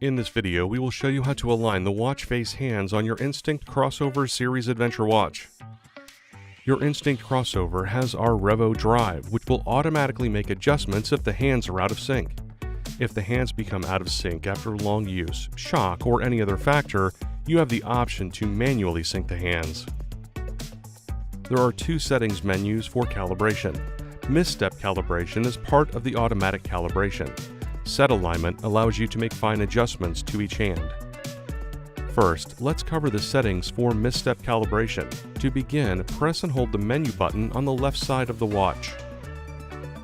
In this video, we will show you how to align the watch face hands on your Instinct Crossover Series Adventure watch. Your Instinct Crossover has our Revo drive, which will automatically make adjustments if the hands are out of sync. If the hands become out of sync after long use, shock, or any other factor, you have the option to manually sync the hands. There are two settings menus for calibration. Misstep calibration is part of the automatic calibration. Set alignment allows you to make fine adjustments to each hand. First, let's cover the settings for misstep calibration. To begin, press and hold the menu button on the left side of the watch.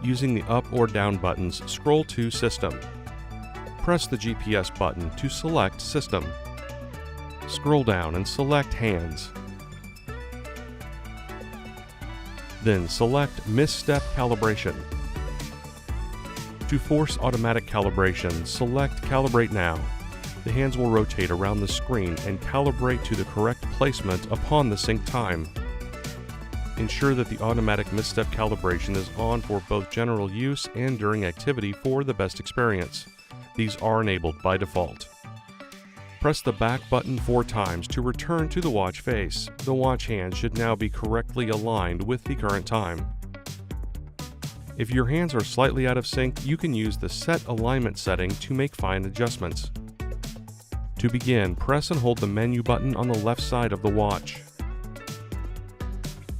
Using the up or down buttons, scroll to System. Press the GPS button to select System. Scroll down and select Hands. Then select Misstep Calibration. To force automatic calibration, select Calibrate Now. The hands will rotate around the screen and calibrate to the correct placement upon the sync time. Ensure that the automatic misstep calibration is on for both general use and during activity for the best experience. These are enabled by default. Press the back button 4 times to return to the watch face. The watch hand should now be correctly aligned with the current time. If your hands are slightly out of sync, you can use the Set Alignment setting to make fine adjustments. To begin, press and hold the menu button on the left side of the watch.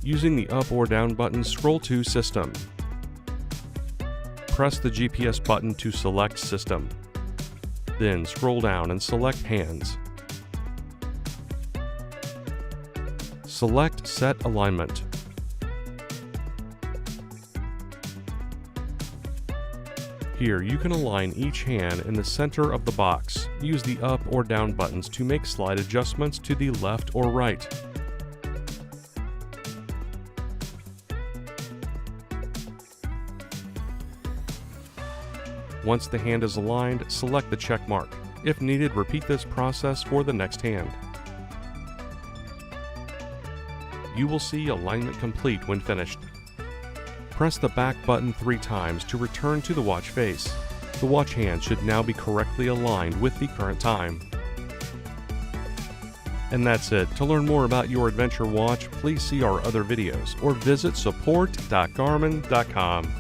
Using the up or down buttons, scroll to System. Press the GPS button to select System. Then scroll down and select Hands. Select Set Alignment. Here, you can align each hand in the center of the box. Use the up or down buttons to make slight adjustments to the left or right. Once the hand is aligned, select the check mark. If needed, repeat this process for the next hand. You will see alignment complete when finished. Press the back button 3 times to return to the watch face. The watch hand should now be correctly aligned with the current time. And that's it. To learn more about your adventure watch, please see our other videos or visit support.garmin.com.